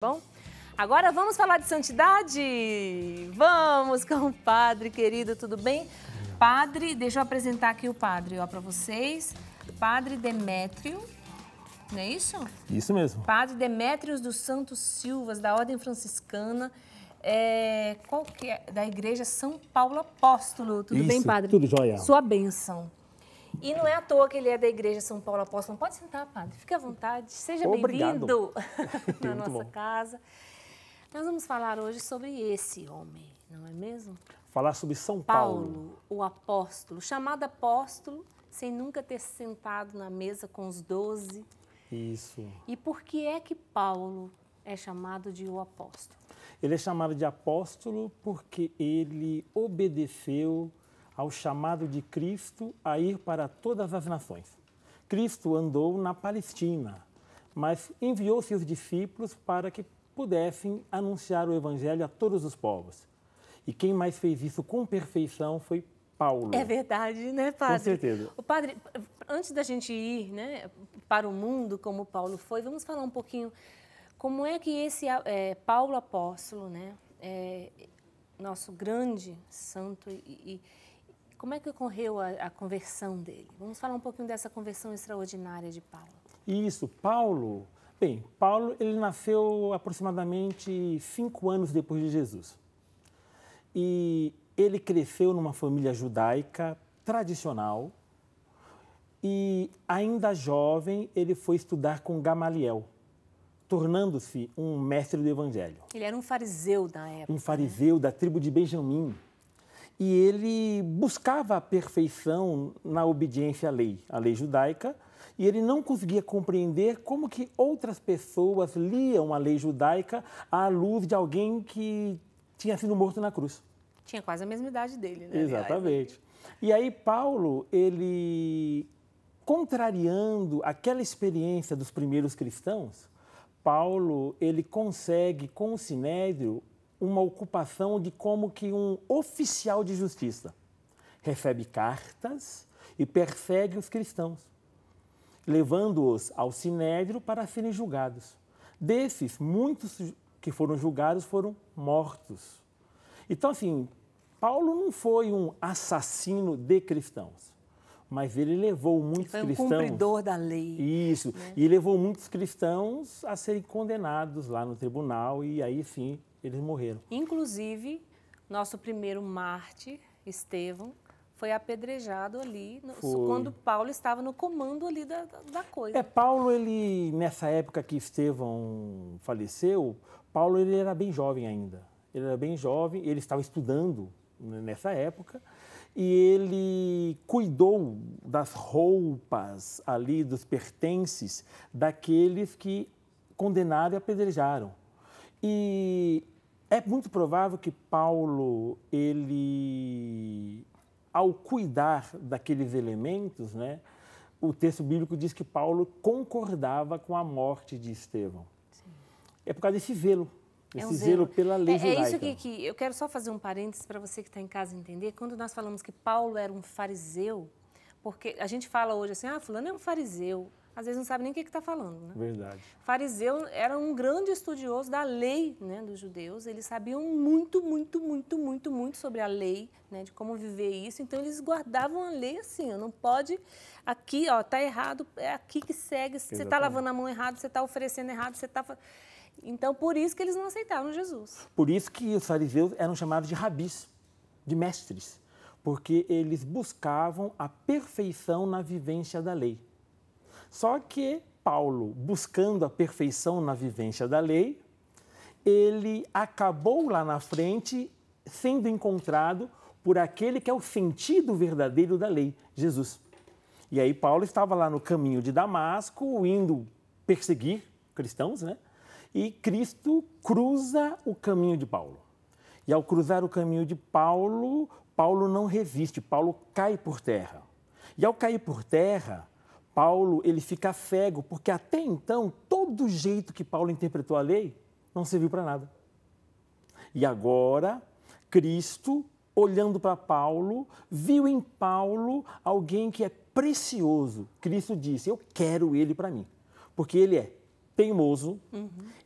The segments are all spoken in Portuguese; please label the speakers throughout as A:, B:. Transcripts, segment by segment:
A: Bom, agora vamos falar de santidade? Vamos com o padre querido, tudo bem? Padre, deixa eu apresentar aqui o padre, para vocês. Padre Demétrio, não é isso?
B: Isso mesmo.
A: Padre Demétrios dos Santos Silvas, da Ordem Franciscana, da Igreja São Paulo Apóstolo. Tudo bem, padre?
B: Tudo jóia.
A: Sua bênção. E não é à toa que ele é da Igreja São Paulo Apóstolo. Pode sentar, padre. Fique à vontade. Seja bem-vindo na nossa casa. Nós vamos falar hoje sobre esse homem, não é mesmo?
B: Falar sobre São Paulo.
A: Paulo, o apóstolo, chamado apóstolo, sem nunca ter sentado na mesa com os 12.
B: Isso.
A: E por que é que Paulo é chamado de o apóstolo?
B: Ele é chamado de apóstolo porque ele obedeceu ao chamado de Cristo a ir para todas as nações. Cristo andou na Palestina, mas enviou seus discípulos para que pudessem anunciar o Evangelho a todos os povos. E quem mais fez isso com perfeição foi Paulo.
A: É verdade, né, padre?
B: Com certeza.
A: O padre, antes da gente ir, né, para o mundo como Paulo foi, vamos falar um pouquinho como é que esse Paulo apóstolo, né, nosso grande santo, e como é que ocorreu a conversão dele? Vamos falar um pouquinho dessa conversão extraordinária de Paulo.
B: Isso, Paulo. Bem, Paulo ele nasceu aproximadamente 5 anos depois de Jesus. E ele cresceu numa família judaica tradicional e, ainda jovem, ele foi estudar com Gamaliel, tornando-se um mestre do Evangelho.
A: Ele era um fariseu da época.
B: Um fariseu da tribo de Benjamim. E ele buscava a perfeição na obediência à lei judaica, e ele não conseguia compreender como que outras pessoas liam a lei judaica à luz de alguém que tinha sido morto na cruz.
A: Tinha quase a mesma idade dele, né?
B: Exatamente. E aí Paulo, ele, contrariando aquela experiência dos primeiros cristãos, Paulo, ele consegue com o Sinédrio uma ocupação de como que um oficial de justiça. Recebe cartas e persegue os cristãos, levando-os ao Sinédrio para serem julgados. Desses, muitos que foram julgados foram mortos. Então, assim, Paulo não foi um assassino de cristãos, mas ele levou muitos cristãos...
A: Foi um cumpridor da lei.
B: Isso, né? E levou muitos cristãos a serem condenados lá no tribunal e aí, sim, eles morreram.
A: Inclusive, nosso primeiro mártir, Estevão, foi apedrejado ali quando Paulo estava no comando ali da coisa.
B: Paulo, ele, nessa época que Estevão faleceu, Paulo ele era bem jovem ainda. Ele era bem jovem, ele estava estudando nessa época e ele cuidou das roupas ali, dos pertences daqueles que condenaram e apedrejaram. E é muito provável que Paulo, ele, ao cuidar daqueles elementos, né, o texto bíblico diz que Paulo concordava com a morte de Estevão. Sim. É por causa desse zelo. Esse zelo pela lei judaica.
A: É isso que eu quero só fazer um parênteses para você que está em casa entender. Quando nós falamos que Paulo era um fariseu, porque a gente fala hoje assim, fulano é um fariseu. Às vezes não sabe nem o que está falando, né?
B: Verdade.
A: Fariseu era um grande estudioso da lei, né, dos judeus. Eles sabiam muito sobre a lei, né, de como viver isso. Então, eles guardavam a lei assim, não pode... Aqui, tá errado, é aqui que segue. Exatamente. Você está lavando a mão errado, você está oferecendo errado, você está... Então, por isso que eles não aceitavam Jesus.
B: Por isso que os fariseus eram chamados de rabis, de mestres, porque eles buscavam a perfeição na vivência da lei. Só que Paulo, buscando a perfeição na vivência da lei, ele acabou lá na frente sendo encontrado por aquele que é o sentido verdadeiro da lei, Jesus. E aí Paulo estava lá no caminho de Damasco, indo perseguir cristãos, né? E Cristo cruza o caminho de Paulo. E ao cruzar o caminho de Paulo, Paulo não resiste, Paulo cai por terra. E ao cair por terra, Paulo, ele fica cego, porque até então, todo jeito que Paulo interpretou a lei não serviu para nada. E agora, Cristo, olhando para Paulo, viu em Paulo alguém que é precioso. Cristo disse, eu quero ele para mim, porque ele é teimoso,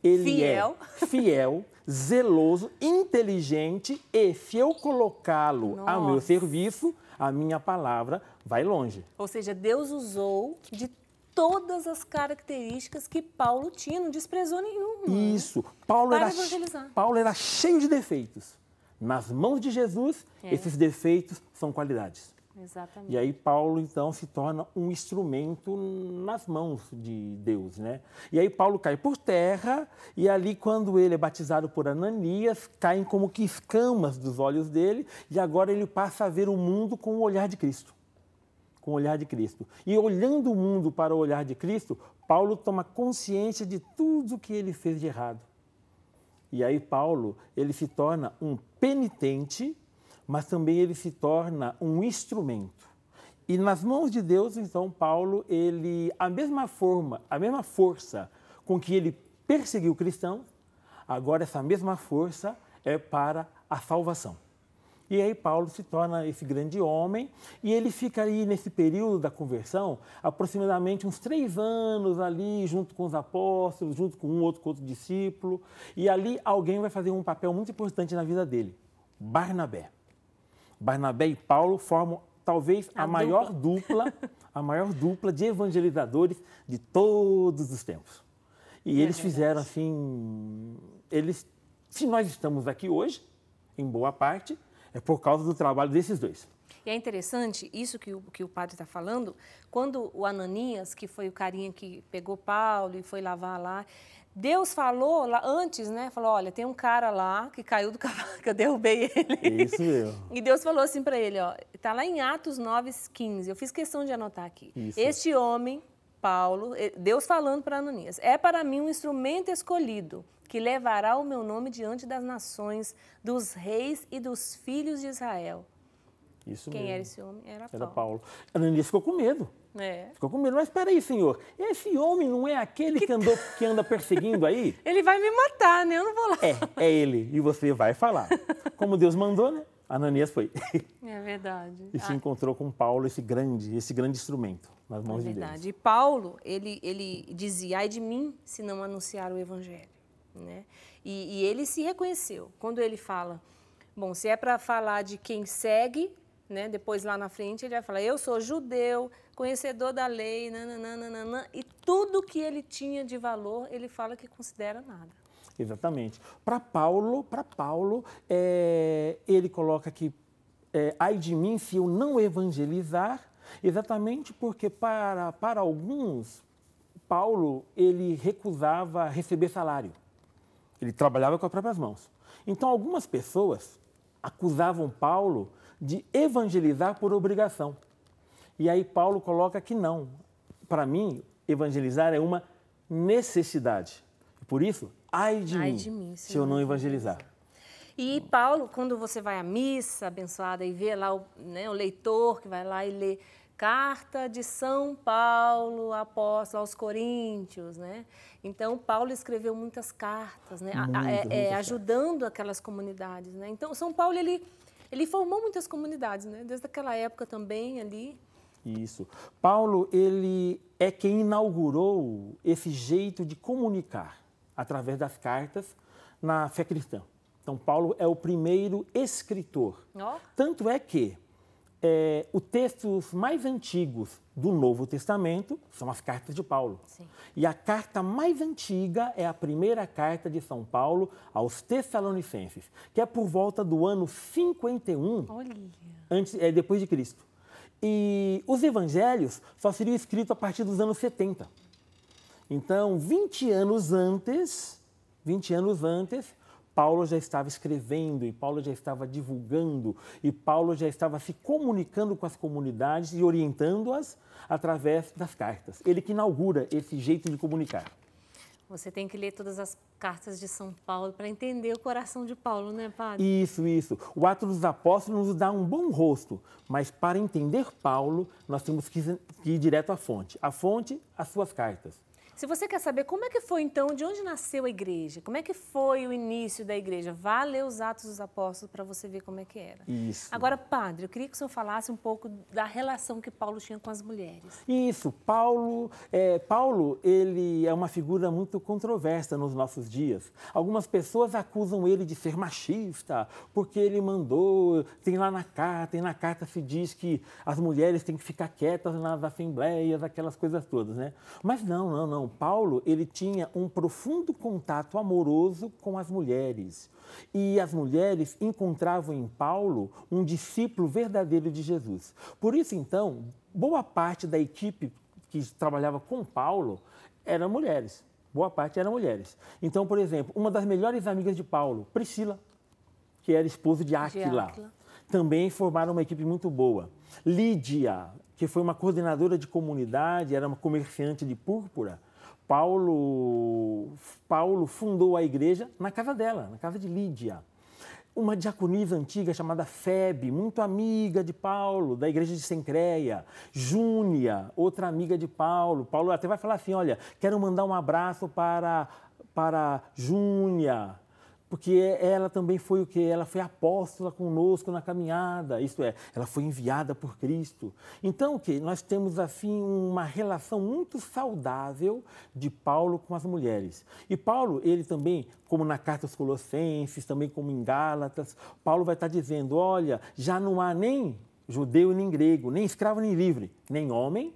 B: ele
A: Fiel.
B: é fiel, zeloso, inteligente e se eu colocá-lo a meu
A: Nossa.
B: serviço, a minha palavra vai longe.
A: Ou seja, Deus usou de todas as características que Paulo tinha, não desprezou nenhuma.
B: Isso.
A: Para evangelizar.
B: Paulo era cheio de defeitos. Nas mãos de Jesus, esses defeitos são qualidades.
A: Exatamente.
B: E aí Paulo, então, se torna um instrumento nas mãos de Deus, né? E aí Paulo cai por terra e ali, quando ele é batizado por Ananias, caem como que escamas dos olhos dele e agora ele passa a ver o mundo com o olhar de Cristo. Com o olhar de Cristo. E olhando o mundo para o olhar de Cristo, Paulo toma consciência de tudo que ele fez de errado. E aí Paulo, ele se torna um penitente, mas também ele se torna um instrumento. E nas mãos de Deus, então, Paulo, a mesma força com que ele perseguiu cristãos, agora essa mesma força é para a salvação. E aí Paulo se torna esse grande homem e ele fica aí nesse período da conversão aproximadamente uns 3 anos ali junto com os apóstolos, junto com um outro discípulo. E ali alguém vai fazer um papel muito importante na vida dele, Barnabé. Barnabé e Paulo formam talvez a maior dupla de evangelizadores de todos os tempos. E eles fizeram assim, se nós estamos aqui hoje, em boa parte, é por causa do trabalho desses dois.
A: E é interessante isso que o padre está falando, quando o Ananias, que foi o carinha que pegou Paulo e foi lavar lá, Deus falou lá antes, né? Falou, olha, tem um cara lá que caiu do cavalo, que eu derrubei ele.
B: Isso mesmo.
A: E Deus falou assim para ele, ó, tá lá em Atos 9:15, eu fiz questão de anotar aqui.
B: Isso.
A: Este homem, Paulo, Deus falando para Ananias, é para mim um instrumento escolhido, que levará o meu nome diante das nações, dos reis e dos filhos de Israel.
B: Isso
A: Quem
B: mesmo.
A: era esse homem? Era Paulo.
B: Era Paulo. Ananias ficou com medo. Ficou com medo. Mas espera aí, senhor. Esse homem não é aquele que anda perseguindo aí?
A: Ele vai me matar, né? Eu não vou lá.
B: É ele. E você vai falar. Como Deus mandou, né? Ananias foi.
A: É verdade.
B: E se encontrou com Paulo, esse grande instrumento nas mãos de Deus.
A: É verdade. E Paulo, ele dizia, ai de mim se não anunciar o evangelho. Né? E ele se reconheceu. Quando ele fala, bom, se é para falar de quem segue, né, depois lá na frente ele vai falar, eu sou judeu, conhecedor da lei, nananana, e tudo que ele tinha de valor, ele fala que considera nada.
B: Exatamente. Para Paulo, ele coloca que ai de mim se eu não evangelizar, exatamente porque para alguns, Paulo ele recusava receber salário. Ele trabalhava com as próprias mãos. Então, algumas pessoas acusavam Paulo de evangelizar por obrigação. E aí Paulo coloca que não. Para mim, evangelizar é uma necessidade. Por isso, ai de mim se eu não evangelizar.
A: E Paulo, quando você vai à missa abençoada e vê lá o leitor que vai lá e lê Carta de São Paulo, apóstolo aos Coríntios, né? Então, Paulo escreveu muitas cartas, né? Ajudando aquelas comunidades, né? Então, São Paulo, ele formou muitas comunidades, né? Desde aquela época também ali.
B: Isso. Paulo, ele é quem inaugurou esse jeito de comunicar através das cartas na fé cristã. Então, Paulo é o primeiro escritor.
A: Oh.
B: Tanto é que os textos mais antigos do Novo Testamento são as cartas de Paulo.
A: Sim.
B: E a carta mais antiga é a primeira carta de São Paulo aos Tessalonicenses, que é por volta do ano 51, depois de Cristo. E os evangelhos só seriam escritos a partir dos anos 70. Então, 20 anos antes, Paulo já estava escrevendo, e Paulo já estava divulgando, e Paulo já estava se comunicando com as comunidades e orientando-as através das cartas. Ele que inaugura esse jeito de comunicar.
A: Você tem que ler todas as cartas de São Paulo para entender o coração de Paulo, né, padre?
B: Isso. O Atos dos Apóstolos nos dá um bom rosto, mas para entender Paulo, nós temos que ir direto à fonte. A fonte, as suas cartas.
A: Se você quer saber como é que foi, então, de onde nasceu a igreja, como é que foi o início da igreja, vá ler os Atos dos Apóstolos para você ver como é que era.
B: Isso.
A: Agora, padre, eu queria que o senhor falasse um pouco da relação que Paulo tinha com as mulheres.
B: Isso. Paulo, ele é uma figura muito controversa nos nossos dias. Algumas pessoas acusam ele de ser machista, porque ele mandou, tem lá na carta se diz que as mulheres têm que ficar quietas nas assembleias, aquelas coisas todas, né? Mas não. Paulo, ele tinha um profundo contato amoroso com as mulheres. E as mulheres encontravam em Paulo um discípulo verdadeiro de Jesus. Por isso, então, boa parte da equipe que trabalhava com Paulo eram mulheres. Boa parte eram mulheres. Então, por exemplo, uma das melhores amigas de Paulo, Priscila, que era esposa de Áquila, também formaram uma equipe muito boa. Lídia, que foi uma coordenadora de comunidade, era uma comerciante de púrpura. Paulo fundou a igreja na casa dela, na casa de Lídia. Uma diaconisa antiga chamada Febe, muito amiga de Paulo, da igreja de Cencreia. Júnia, outra amiga de Paulo. Paulo até vai falar assim, olha, quero mandar um abraço para Júnia, porque ela também foi o quê? Ela foi apóstola conosco na caminhada, isto é, ela foi enviada por Cristo. Então, o quê? Nós temos, assim, uma relação muito saudável de Paulo com as mulheres. E Paulo, ele também, como na carta aos Colossenses, também como em Gálatas, Paulo vai estar dizendo, olha, já não há nem judeu e nem grego, nem escravo nem livre, nem homem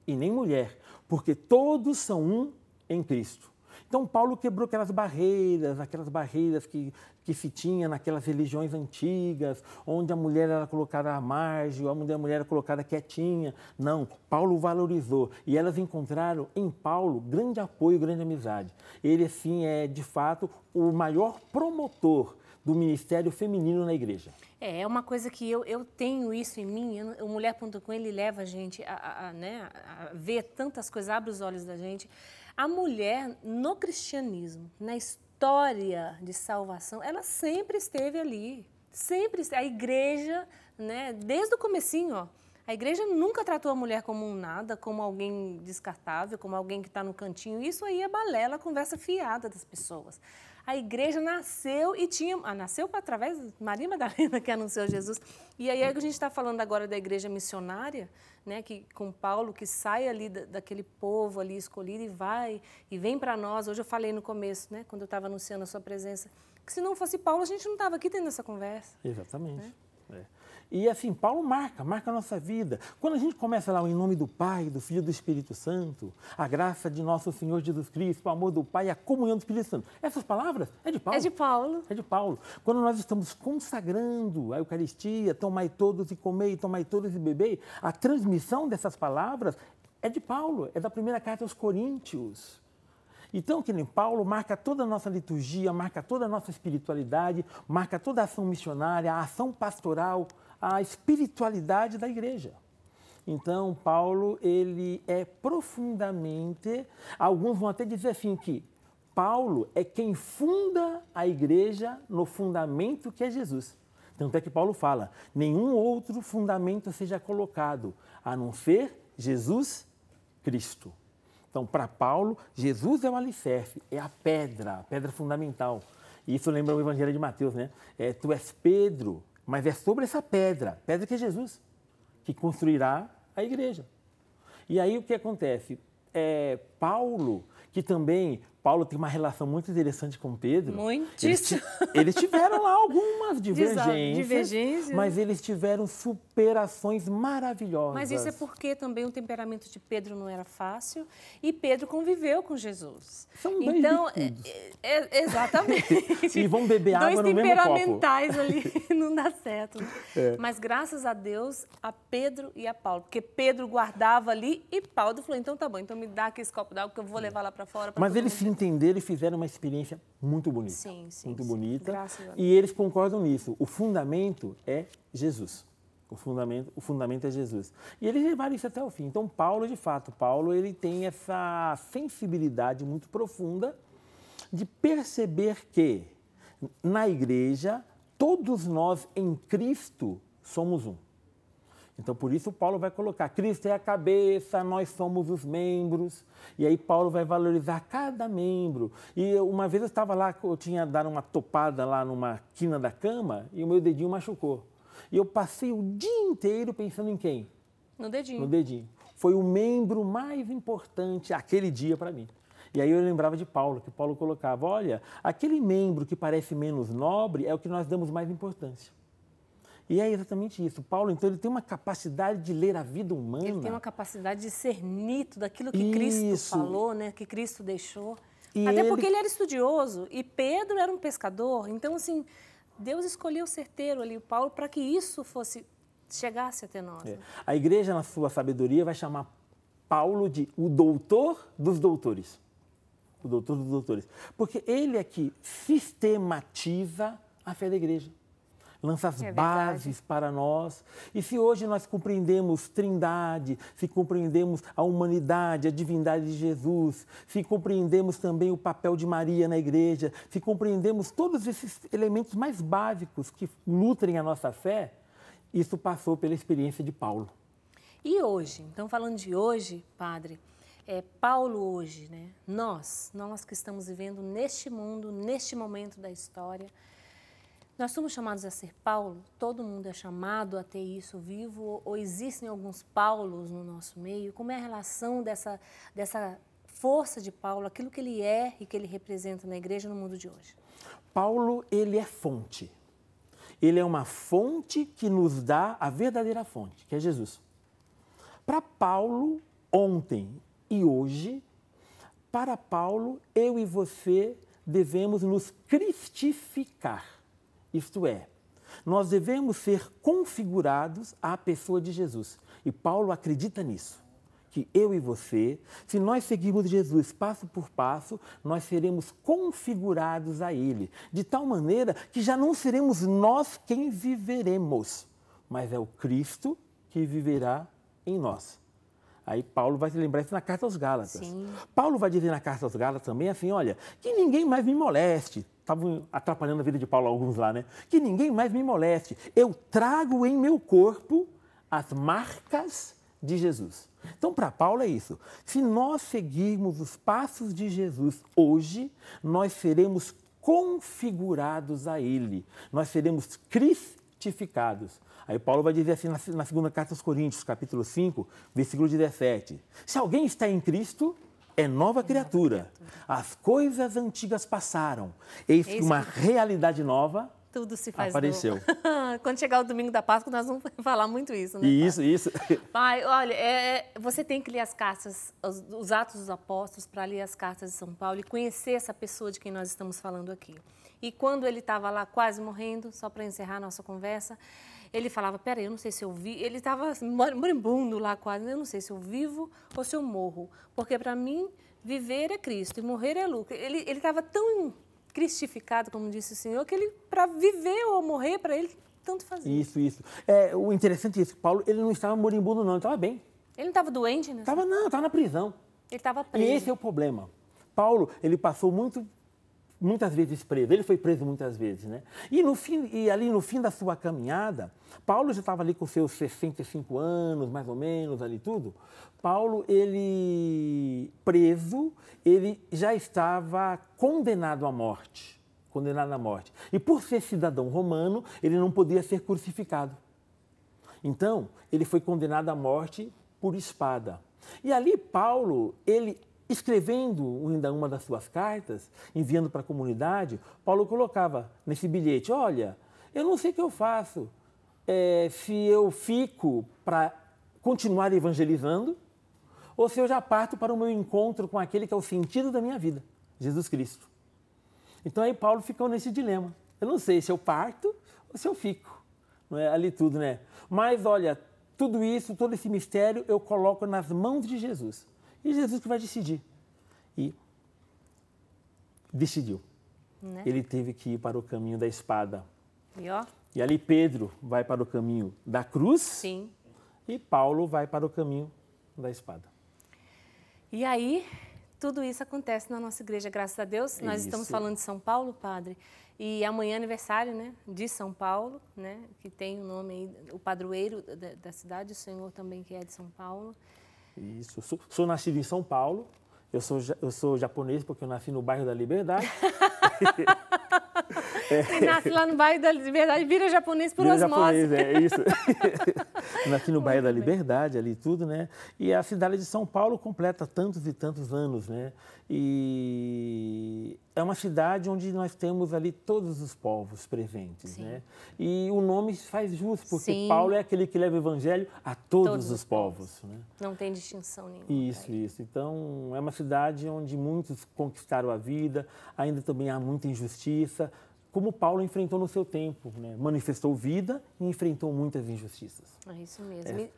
B: e nem mulher, porque todos são um em Cristo. Então, Paulo quebrou aquelas barreiras que se tinha naquelas religiões antigas, onde a mulher era colocada à margem, a mulher era colocada quietinha. Não, Paulo valorizou. E elas encontraram em Paulo grande apoio, grande amizade. Ele, assim, é, de fato, o maior promotor do ministério feminino na igreja.
A: É uma coisa que eu tenho isso em mim, o Mulher.com, ele leva a gente a ver tantas coisas, abre os olhos da gente. A mulher, no cristianismo, na história de salvação, ela sempre esteve ali. Sempre, a igreja, né, desde o comecinho, ó, a igreja nunca tratou a mulher como um nada, como alguém descartável, como alguém que está no cantinho. Isso aí é balela, conversa fiada das pessoas. A igreja nasceu e tinha... nasceu através de Maria Madalena, que anunciou Jesus. E aí a gente está falando agora da igreja missionária, né, que, com Paulo, que sai ali daquele povo ali escolhido e vai e vem para nós. Hoje eu falei no começo, né, quando eu estava anunciando a sua presença, que se não fosse Paulo, a gente não estava aqui tendo essa conversa.
B: Exatamente.
A: Né?
B: É. E assim, Paulo marca a nossa vida. Quando a gente começa lá, em nome do Pai, do Filho e do Espírito Santo, a graça de nosso Senhor Jesus Cristo, o amor do Pai e a comunhão do Espírito Santo. Essas palavras é de Paulo.
A: É de Paulo.
B: É de Paulo. Quando nós estamos consagrando a Eucaristia, tomai todos e comei, tomai todos e bebei, a transmissão dessas palavras é de Paulo, é da primeira carta aos Coríntios. Então, que nem Paulo marca toda a nossa liturgia, marca toda a nossa espiritualidade, marca toda a ação missionária, a ação pastoral, a espiritualidade da igreja. Então, Paulo, ele é profundamente... Alguns vão até dizer assim que Paulo é quem funda a igreja no fundamento que é Jesus. Tanto é que Paulo fala, nenhum outro fundamento seja colocado, a não ser Jesus Cristo. Então, para Paulo, Jesus é o alicerce, é a pedra fundamental. E isso lembra o Evangelho de Mateus, né? Tu és Pedro, mas é sobre essa pedra que é Jesus, que construirá a igreja. E aí o que acontece? Paulo, que também... Paulo tem uma relação muito interessante com Pedro.
A: Muitíssimo.
B: Eles tiveram lá algumas
A: divergências,
B: mas eles tiveram superações maravilhosas.
A: Mas isso é porque também o temperamento de Pedro não era fácil e Pedro conviveu com Jesus.
B: São dois
A: exatamente.
B: E vão beber água no mesmo copo.
A: Dois temperamentais ali, não dá certo. Mas graças a Deus, a Pedro e a Paulo, porque Pedro guardava ali e Paulo falou, então tá bom, então me dá aqui esse copo d'água que eu vou levar lá para fora.
B: Mas eles se entenderam e fizeram uma experiência muito bonita.
A: Sim,
B: muito bonita.
A: Graças a Deus.
B: E eles concordam nisso. O fundamento é Jesus. O fundamento é Jesus. E eles levaram isso até o fim. Então, Paulo, de fato, ele tem essa sensibilidade muito profunda de perceber que, na igreja, todos nós em Cristo somos um. Então, por isso, Paulo vai colocar, Cristo é a cabeça, nós somos os membros. E aí, Paulo vai valorizar cada membro. E uma vez eu estava lá, eu tinha dado uma topada lá numa quina da cama e o meu dedinho machucou. E eu passei o dia inteiro pensando em quem?
A: No dedinho.
B: No dedinho. Foi o membro mais importante aquele dia para mim. E aí eu lembrava de Paulo, que Paulo colocava, olha, aquele membro que parece menos nobre é o que nós damos mais importância. E é exatamente isso. Paulo, então, ele tem uma capacidade de ler a vida humana.
A: Ele tem uma capacidade de ser nítido daquilo que Cristo falou, né? Que Cristo deixou.
B: E
A: até porque ele era estudioso e Pedro era um pescador. Então, assim, Deus escolheu certeiro ali o Paulo para que isso chegasse até nós. Né?
B: A igreja, na sua sabedoria, vai chamar Paulo de o doutor dos doutores. O doutor dos doutores. Porque ele é que sistematiza a fé da igreja. Lança as bases para nós. E se hoje nós compreendemos Trindade, se compreendemos a humanidade, a divindade de Jesus, se compreendemos também o papel de Maria na igreja, se compreendemos todos esses elementos mais básicos que nutrem a nossa fé, isso passou pela experiência de Paulo.
A: E hoje? Então, falando de hoje, padre, Paulo hoje, né? Nós que estamos vivendo neste mundo, neste momento da história, nós somos chamados a ser Paulo? Todo mundo é chamado a ter isso vivo? Ou existem alguns Paulos no nosso meio? Como é a relação dessa força de Paulo, aquilo que ele é e que ele representa na igreja no mundo de hoje?
B: Paulo, ele é fonte. Ele é uma fonte que nos dá a verdadeira fonte, que é Jesus. Para Paulo, ontem e hoje, para Paulo, eu e você devemos nos cristificar. Isto é, nós devemos ser configurados à pessoa de Jesus. E Paulo acredita nisso, que eu e você, se nós seguirmos Jesus passo por passo, nós seremos configurados a Ele, de tal maneira que já não seremos nós quem viveremos, mas é o Cristo que viverá em nós. Aí Paulo vai se lembrar isso na Carta aos Gálatas.
A: Sim.
B: Paulo vai dizer na Carta aos Gálatas também assim, olha, que ninguém mais me moleste. Estavam atrapalhando a vida de Paulo alguns lá, né? Que ninguém mais me moleste. Eu trago em meu corpo as marcas de Jesus. Então, para Paulo é isso. Se nós seguirmos os passos de Jesus hoje, nós seremos configurados a Ele. Nós seremos cristificados. Aí Paulo vai dizer assim na segunda carta aos Coríntios, capítulo 5, versículo 17. Se alguém está em Cristo, é nova criatura. As coisas antigas passaram. Eis que uma realidade nova
A: tudo se faz
B: apareceu.
A: Quando chegar o domingo da Páscoa, nós vamos falar muito isso, né?
B: Isso.
A: Pai, olha, você tem que ler as cartas, os Atos dos Apóstolos, para ler as cartas de São Paulo e conhecer essa pessoa de quem nós estamos falando aqui. E quando ele estava lá quase morrendo, só para encerrar a nossa conversa, ele falava, peraí, eu não sei se eu vivo. Ele estava moribundo lá quase, eu não sei se eu vivo ou se eu morro. Porque para mim, viver é Cristo e morrer é lucro. Ele estava tão cristificado, como disse o Senhor, que ele, para viver ou morrer, para ele, tanto fazia.
B: Isso. O interessante é isso, Paulo, ele não estava moribundo não, ele estava bem.
A: Ele não estava doente, né?
B: Estava na prisão.
A: Ele estava preso.
B: E esse é o problema. Paulo, ele passou muitas vezes preso, ele foi preso muitas vezes, né? E ali no fim da sua caminhada, Paulo já estava ali com seus 65 anos, mais ou menos, ali tudo. Paulo, ele preso, ele já estava condenado à morte. E por ser cidadão romano, ele não podia ser crucificado. Então, ele foi condenado à morte por espada. E ali Paulo, ele escrevendo ainda uma das suas cartas, enviando para a comunidade, Paulo colocava nesse bilhete, olha, eu não sei o que eu faço, se eu fico para continuar evangelizando, ou se eu já parto para o meu encontro com aquele que é o sentido da minha vida, Jesus Cristo. Então aí Paulo ficou nesse dilema, eu não sei se eu parto ou se eu fico, não é? Ali tudo, né? Mas olha, tudo isso, todo esse mistério eu coloco nas mãos de Jesus. E Jesus que vai decidir. E decidiu. Né? Ele teve que ir para o caminho da espada. E ali Pedro vai para o caminho da cruz.
A: Sim.
B: E Paulo vai para o caminho da espada.
A: E aí tudo isso acontece na nossa igreja, graças a Deus. Nós estamos falando de São Paulo, padre, e amanhã é aniversário, né, de São Paulo, né, que tem o nome aí, o padroeiro da cidade, o senhor também que é de São Paulo.
B: Isso, sou nascido em São Paulo, eu sou japonês porque eu nasci no bairro da Liberdade.
A: Você nasce lá no bairro da Liberdade, vira japonês por osmose.
B: Japonês, é isso. Nasci no bairro da Liberdade, ali tudo, né? E a cidade de São Paulo completa tantos e tantos anos, né? E é uma cidade onde nós temos ali todos os povos presentes, né? E o nome faz jus, porque Paulo é aquele que leva o evangelho a todos os povos, né?
A: Não tem distinção nenhuma.
B: Isso. Então, é uma cidade onde muitos conquistaram a vida, ainda também há muita injustiça, como Paulo enfrentou no seu tempo, né? Manifestou vida e enfrentou muitas injustiças.
A: É isso mesmo.